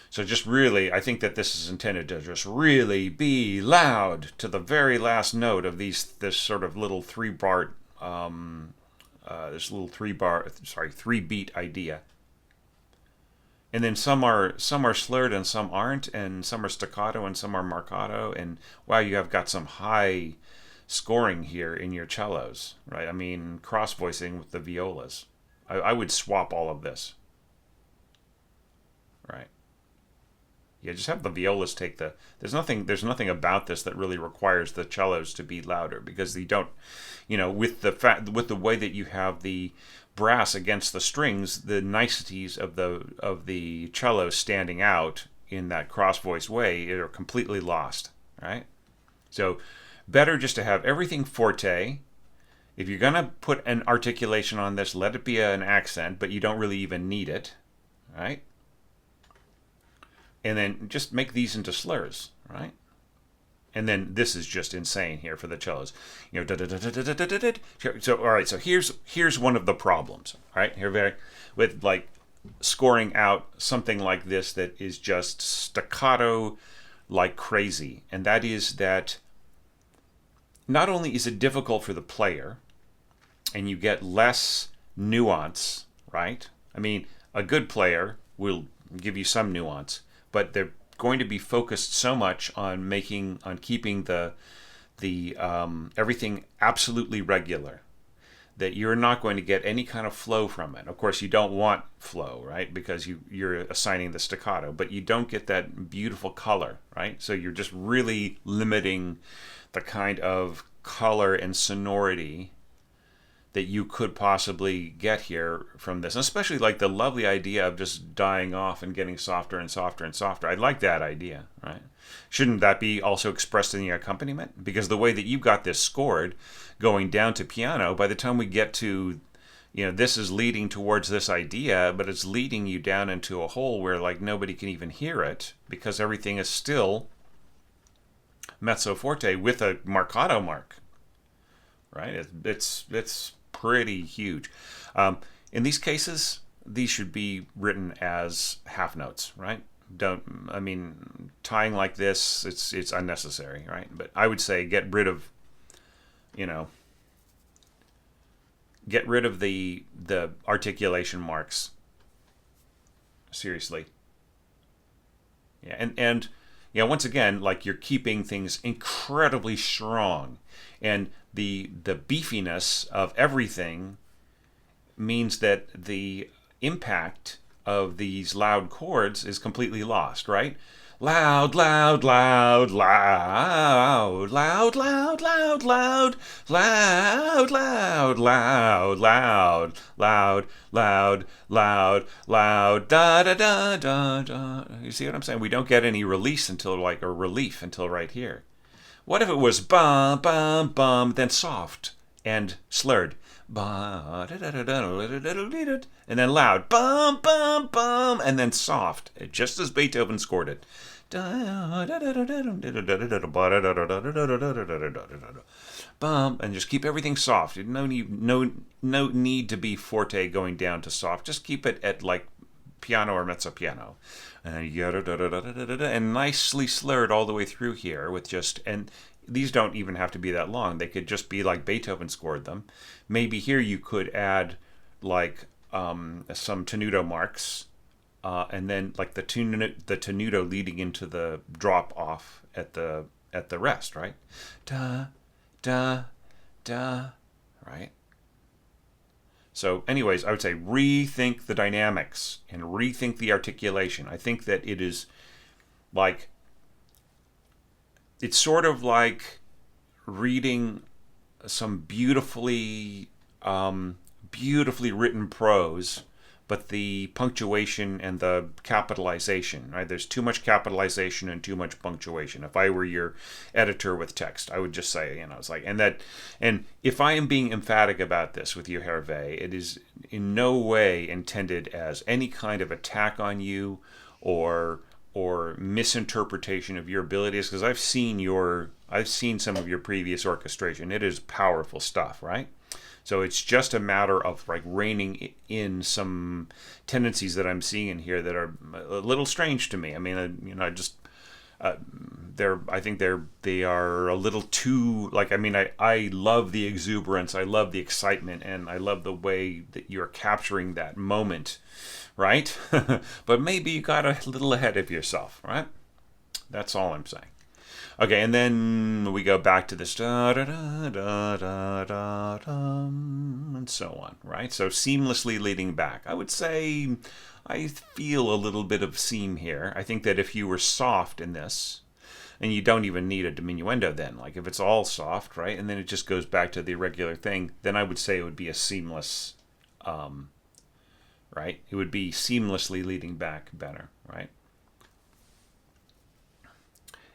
So just really, I think that this is intended to just really be loud to the very last note of this sort of little three beat idea. And then some are slurred and some aren't, and some are staccato and some are marcato, and wow, you have got some high scoring here in your cellos, right? I mean, cross voicing with the violas. I would swap all of this, right? Yeah, just have the violas take the. There's nothing about this that really requires the cellos to be louder because you don't, with the way that you have the brass against the strings, the niceties of the cello standing out in that cross voice way are completely lost, right? So better just to have everything forte. If you're gonna put an articulation on this, let it be an accent, but you don't really even need it, right? And then just make these into slurs, right? And then this is just insane here for the cellos. So all right, so here's one of the problems, all right? Here with like scoring out something like this that is just staccato like crazy. And that is that not only is it difficult for the player and you get less nuance, right? I mean, a good player will give you some nuance, but they're going to be focused so much on keeping the everything absolutely regular that you're not going to get any kind of flow from it. Of course, you don't want flow, right? Because you're assigning the staccato, but you don't get that beautiful color, right? So you're just really limiting the kind of color and sonority that you could possibly get here from this, especially like the lovely idea of just dying off and getting softer and softer and softer. I like that idea, right? Shouldn't that be also expressed in the accompaniment? Because the way that you got this scored, going down to piano, by the time we get to, this is leading towards this idea, but it's leading you down into a hole where like nobody can even hear it because everything is still mezzo forte with a marcato mark, right? It's pretty huge. In these cases, these should be written as half notes, right? Tying like this, it's unnecessary, right? But I would say get rid of the articulation marks. Seriously. Yeah, and once again, like you're keeping things incredibly strong, and the beefiness of everything means that the impact of these loud chords is completely lost, right? Loud, loud, loud, loud, loud, loud, loud, loud, loud, loud, loud, loud, loud, loud, loud, loud, da da da da da. You see what I'm saying? We don't get any relief until right here. What if it was bum bum bum, then soft and slurred, and then loud, bum bum bum, and then soft, just as Beethoven scored it. Bum, and just keep everything soft. No need to be forte going down to soft. Just keep it at like piano or mezzo piano, and nicely slurred all the way through here with and these don't even have to be that long. They could just be like Beethoven scored them. Maybe here you could add like some tenuto marks, and then like the tenuto leading into the drop off at the rest, right? Da da da, right? So anyways, I would say rethink the dynamics and rethink the articulation. I think that it is like, it's sort of like reading some beautifully written prose, but the punctuation and the capitalization, right? There's too much capitalization and too much punctuation. If I were your editor with text, I would just say, it's like, and if I am being emphatic about this with you, Herve, it is in no way intended as any kind of attack on you or misinterpretation of your abilities, because I've seen some of your previous orchestration. It is powerful stuff, right? So it's just a matter of like reining in some tendencies that I'm seeing in here that are a little strange to me. I mean, I think they are a little too, like, I mean, I love the exuberance, I love the excitement, and I love the way that you're capturing that moment, right? But maybe you got a little ahead of yourself, right? That's all I'm saying. Okay, and then we go back to this da da da da da da da, and so on, right? So seamlessly leading back. I would say I feel a little bit of seam here. I think that if you were soft in this, and you don't even need a diminuendo then, like if it's all soft, right, and then it just goes back to the irregular thing, then I would say it would be a seamless, right? It would be seamlessly leading back better, right?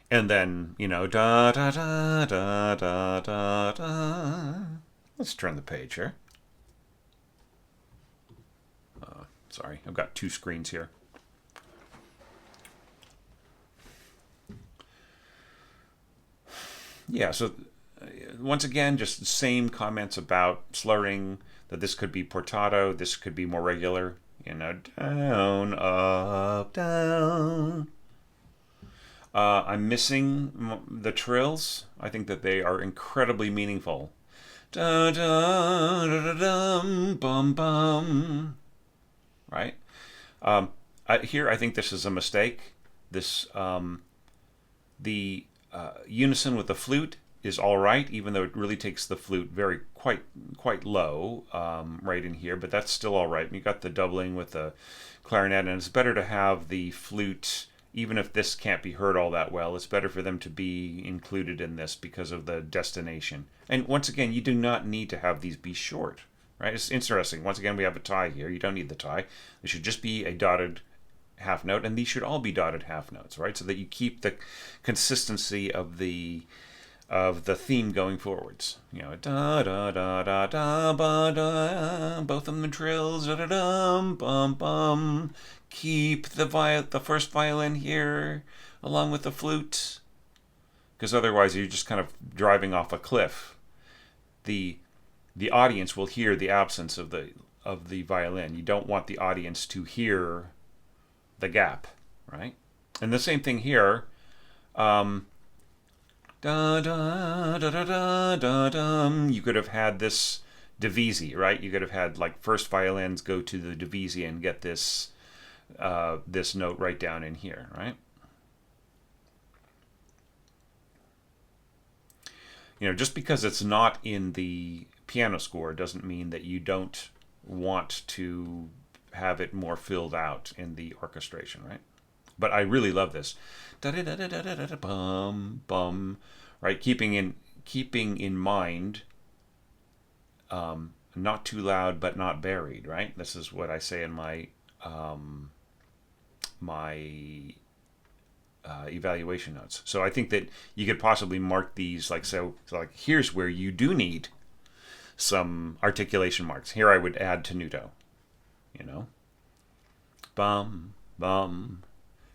And then, da da da da da da da. Let's turn the page here. Sorry, I've got two screens here. Yeah, so once again, just the same comments about slurring, that this could be portato, this could be more regular, down, up, down. I'm missing the trills. I think that they are incredibly meaningful. Da da da da dum bum bum. Right. Here, I think this is a mistake. This the unison with the flute is all right, even though it really takes the flute quite low right in here. But that's still all right. You got the doubling with the clarinet, and it's better to have the flute. Even if this can't be heard all that well, it's better for them to be included in this because of the destination. And once again, you do not need to have these be short, right? It's interesting. Once again, we have a tie here. You don't need the tie. There should just be a dotted half note, and these should all be dotted half notes, right? So that you keep the consistency of the theme going forwards. Da da da da da ba da. Both of them trills. Da da dum bum bum. Keep the first violin here along with the flute, because otherwise you're just kind of driving off a cliff. The audience will hear the absence of the violin. You don't want the audience to hear the gap, right? And the same thing here. Da da da da da da dum. You could have had this divisi, right? You could have had like first violins go to the divisi and get this note right down in here, right? Just because it's not in the piano score doesn't mean that you don't want to have it more filled out in the orchestration, right? But I really love this. Da da da da da da da bum bum, right? Keeping in mind, not too loud but not buried, right? This is what I say in my evaluation notes. So I think that you could possibly mark these like here's where you do need some articulation marks. Here I would add tenuto, bum bum,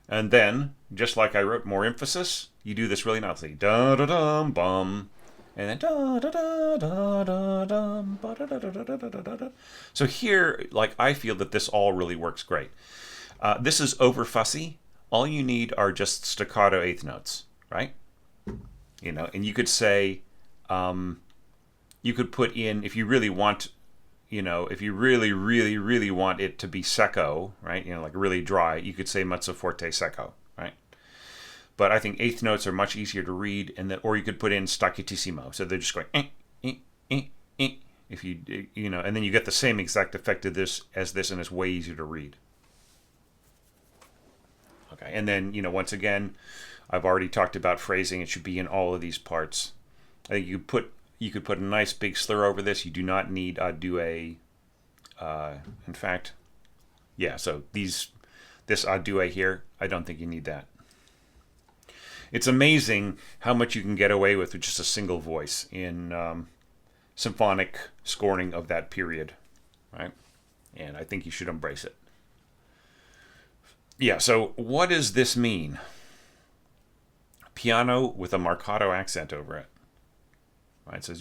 and then just like I wrote more emphasis, you do this really nicely, da da dum bum, and then da da da da da dum ba da da da da da da da. So here, like, I feel that this all really works great. This is over fussy. All you need are just staccato eighth notes, right? And you could say, you could put in, if you really want, if you really, really, really want it to be secco, right? Like really dry, you could say mezzo forte secco, right? But I think eighth notes are much easier to read, or you could put in staccatissimo. So they're just going, If and then you get the same exact effect of this, and it's way easier to read. Okay, and then, once again, I've already talked about phrasing. It should be in all of these parts. I think you could put a nice big slur over this. You do not need a due. In fact, yeah. So this due here, I don't think you need that. It's amazing how much you can get away with just a single voice in symphonic scoring of that period, right? And I think you should embrace it. Yeah, so what does this mean? Piano with a marcato accent over it. Right? So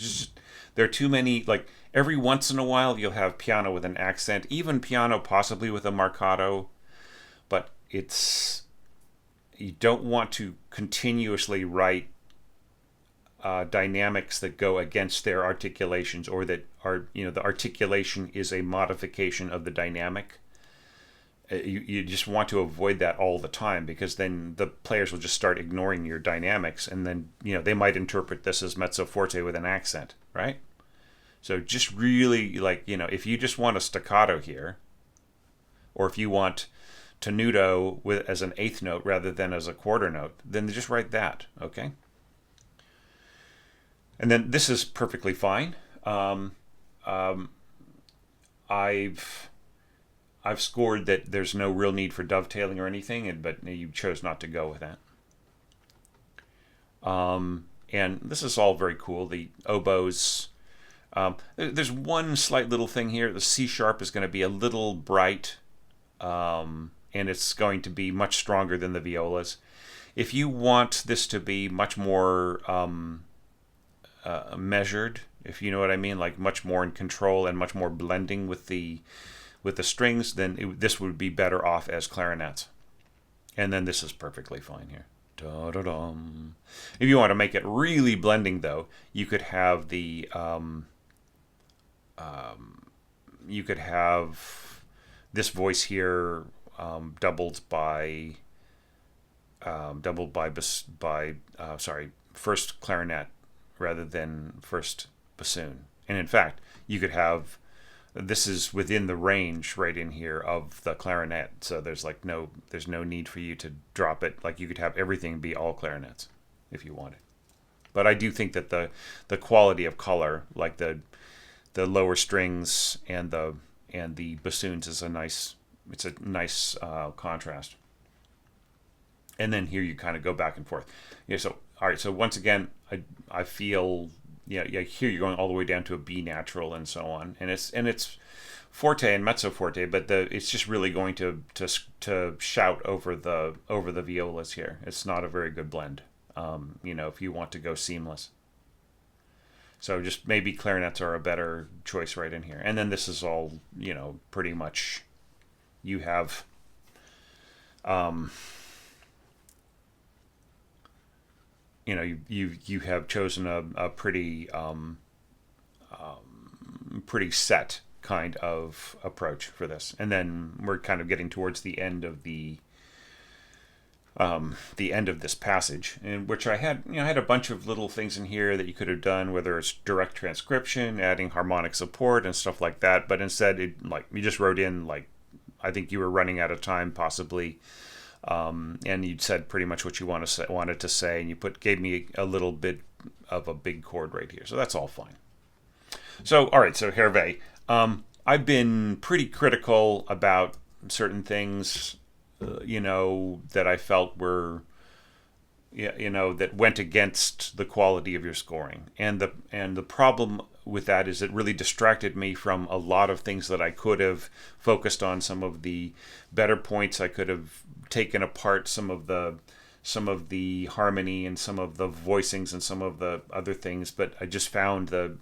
there are too many, like every once in a while you'll have piano with an accent, even piano possibly with a marcato, but you don't want to continuously write dynamics that go against their articulations, or that are, the articulation is a modification of the dynamic. You just want to avoid that all the time, because then the players will just start ignoring your dynamics, and then they might interpret this as mezzo forte with an accent, right? So just really, if you just want a staccato here, or if you want tenuto as an eighth note rather than as a quarter note, then just write that, okay? And then this is perfectly fine. I've scored that there's no real need for dovetailing or anything, but you chose not to go with that. And this is all very cool. The oboes. There's one slight little thing here. The C sharp is going to be a little bright, and it's going to be much stronger than the violas. If you want this to be much more measured, if you know what I mean, like much more in control and much more blending with the strings, then this would be better off as clarinets. And then this is perfectly fine here. Da-da-dum. If you want to make it really blending, though, you could have the this voice here doubled by first clarinet rather than first bassoon. And in fact, you could have, this is within the range right in here of the clarinet, so there's no need for you to drop it. Like, you could have everything be all clarinets if you wanted. But I do think that the quality of color, like the lower strings and the bassoons, is a nice contrast. And then here you kind of go back and forth. Yeah. So all right. So once again, I feel. Yeah, here you're going all the way down to a B natural and so on, and it's forte and mezzo forte, but it's just really going to shout over the violas here. It's not a very good blend, if you want to go seamless. So just maybe clarinets are a better choice right in here, and then this is all pretty much you have. You have chosen a pretty pretty set kind of approach for this, and then we're kind of getting towards the end of the end of this passage, in which I had a bunch of little things in here that you could have done, whether it's direct transcription, adding harmonic support and stuff like that, but instead you just wrote in, I think you were running out of time possibly. And you said pretty much what you wanted to say, and you gave me a little bit of a big chord right here, so that's all fine. So all right, so Herve, I've been pretty critical about certain things, that I felt were, that went against the quality of your scoring, and the problem with that is it really distracted me from a lot of things that I could have focused on. Some of the better points I could have taken apart, some of the harmony and some of the voicings and some of the other things, but I just found the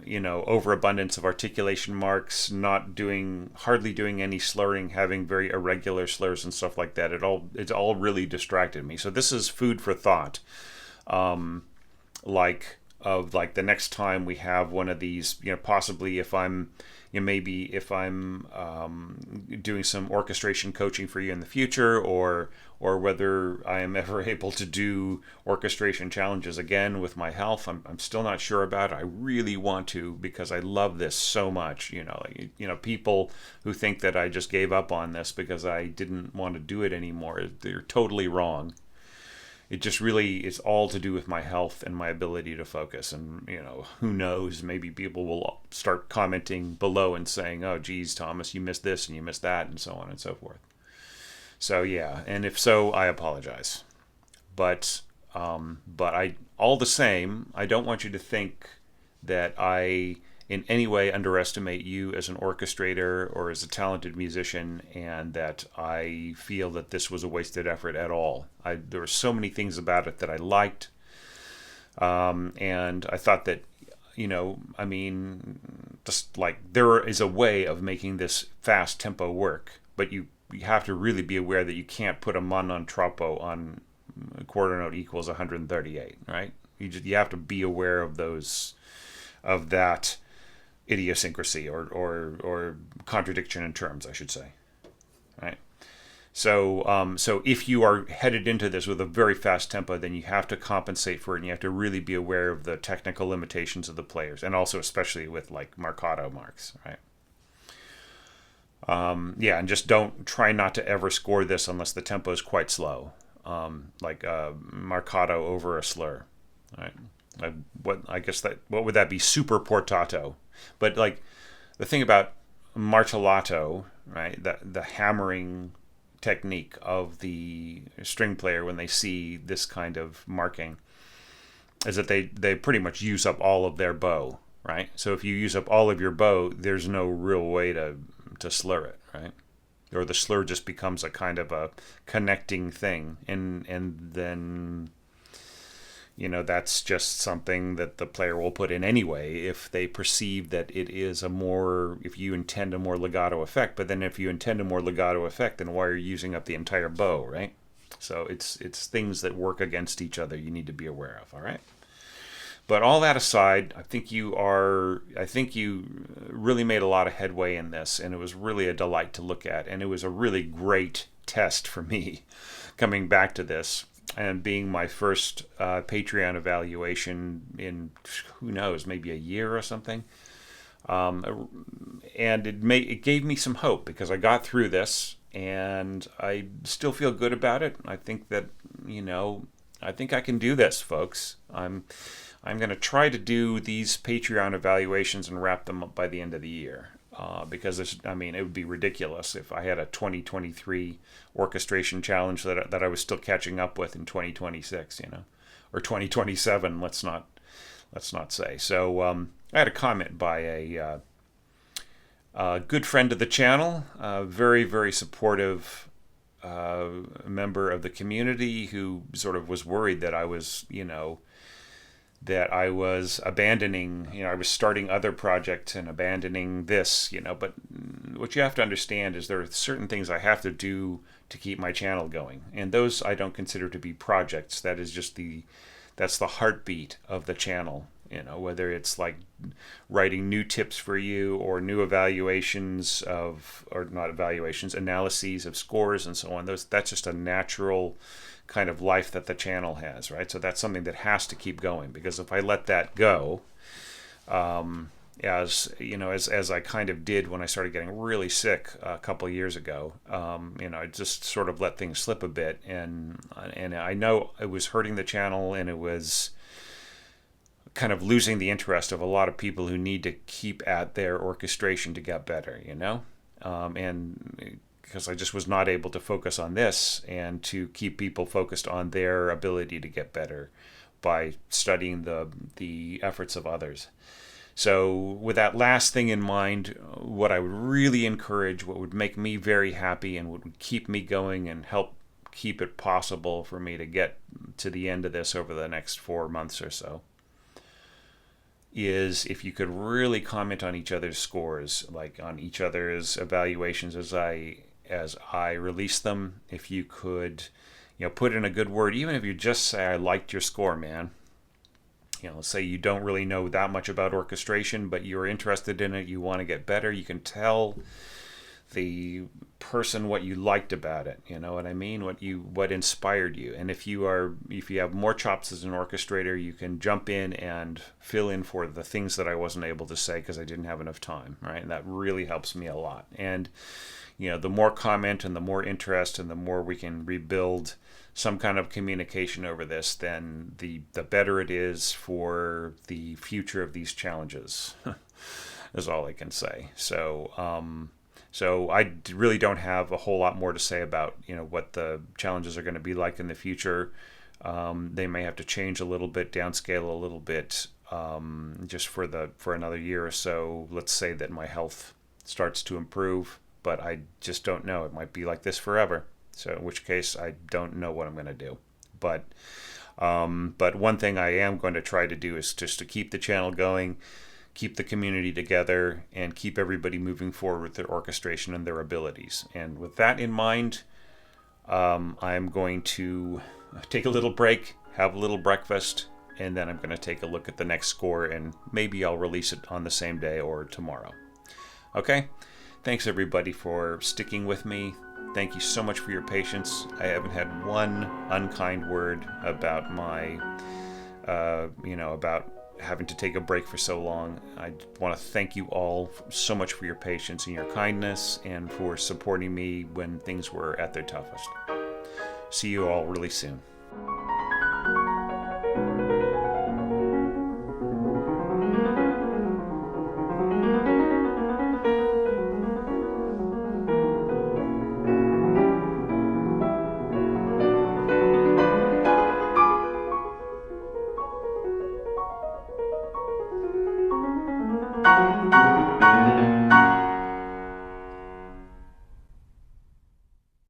overabundance of articulation marks, hardly doing any slurring, having very irregular slurs and stuff like that. It all really distracted me. So this is food for thought. like the next time we have one of these, possibly if I'm, maybe if I'm doing some orchestration coaching for you in the future, or whether I am ever able to do orchestration challenges again with my health. I'm still not sure about it. I really want to, because I love this so much. People who think that I just gave up on this because I didn't want to do it anymore, they're totally wrong. It just really is all to do with my health and my ability to focus. And, who knows, maybe people will start commenting below and saying, oh, geez, Thomas, you missed this and you missed that, and so on and so forth. So, yeah, and if so, I apologize. But I, all the same, I don't want you to think that I in any way underestimate you as an orchestrator or as a talented musician, and that I feel that this was a wasted effort at all. There were so many things about it that I liked, and I thought that, just like there is a way of making this fast tempo work, but you have to really be aware that you can't put a non troppo on a quarter note equals 138, right? You have to be aware of that idiosyncrasy or contradiction in terms, I should say, right? So if you are headed into this with a very fast tempo, then you have to compensate for it, and you have to really be aware of the technical limitations of the players, and also especially with like marcato marks, right? And just try not to ever score this unless the tempo is quite slow, like marcato over a slur, right? What would that be? Super portato. But like the thing about martellato, right? The hammering technique of the string player when they see this kind of marking is that they pretty much use up all of their bow, right? So if you use up all of your bow, there's no real way to slur it, right? Or the slur just becomes a kind of a connecting thing, and then that's just something that the player will put in anyway if they perceive that it is if you intend a more legato effect. But then if you intend a more legato effect, then why are you using up the entire bow, right? So it's things that work against each other you need to be aware of, all right? But all that aside, I think you really made a lot of headway in this, and it was really a delight to look at, and it was a really great test for me coming back to this and being my first Patreon evaluation in, who knows, maybe a year or something. And it gave me some hope, because I got through this and I still feel good about it. I think that, I think I can do this, folks. I'm going to try to do these Patreon evaluations and wrap them up by the end of the year. Because it would be ridiculous if I had a 2023 orchestration challenge that I was still catching up with in 2026, or 2027. Let's not say. So I had a comment by a good friend of the channel, a very, very supportive member of the community, who sort of was worried that I was, that I was abandoning, I was starting other projects and abandoning this, but what you have to understand is there are certain things I have to do to keep my channel going. And those I don't consider to be projects. That is just that's the heartbeat of the channel, whether it's like writing new tips for you or new analyses of scores and so on. That's just a natural kind of life that the channel has, right? So that's something that has to keep going, because if I let that go, as I kind of did when I started getting really sick a couple of years ago, I just sort of let things slip a bit, and I know it was hurting the channel, and it was kind of losing the interest of a lot of people who need to keep at their orchestration to get better, and because I just was not able to focus on this and to keep people focused on their ability to get better by studying the efforts of others. So with that last thing in mind, what I would really encourage, what would make me very happy and what would keep me going and help keep it possible for me to get to the end of this over the next 4 months or so, is if you could really comment on each other's scores, like on each other's evaluations as I release them. If you could, put in a good word, even if you just say, I liked your score, man. let's say you don't really know that much about orchestration, but you're interested in it, you want to get better, you can tell the person what you liked about it, you know what I mean, what inspired you. And if you have more chops as an orchestrator, you can jump in and fill in for the things that I wasn't able to say because I didn't have enough time, right? And that really helps me a lot. And the more comment and the more interest and the more we can rebuild some kind of communication over this, then the better it is for the future of these challenges. Is all I can say. So I really don't have a whole lot more to say about what the challenges are going to be like in the future. They may have to change a little bit, downscale a little bit, just for another year or so. Let's say that my health starts to improve, but I just don't know. It might be like this forever. So in which case I don't know what I'm going to do. But one thing I am going to try to do is just to keep the channel going, keep the community together, and keep everybody moving forward with their orchestration and their abilities. And with that in mind, I'm going to take a little break, have a little breakfast, and then I'm going to take a look at the next score, and maybe I'll release it on the same day or tomorrow. Okay? Thanks everybody for sticking with me. Thank you so much for your patience. I haven't had one unkind word about my, about having to take a break for so long. I want to thank you all so much for your patience and your kindness and for supporting me when things were at their toughest. See you all really soon.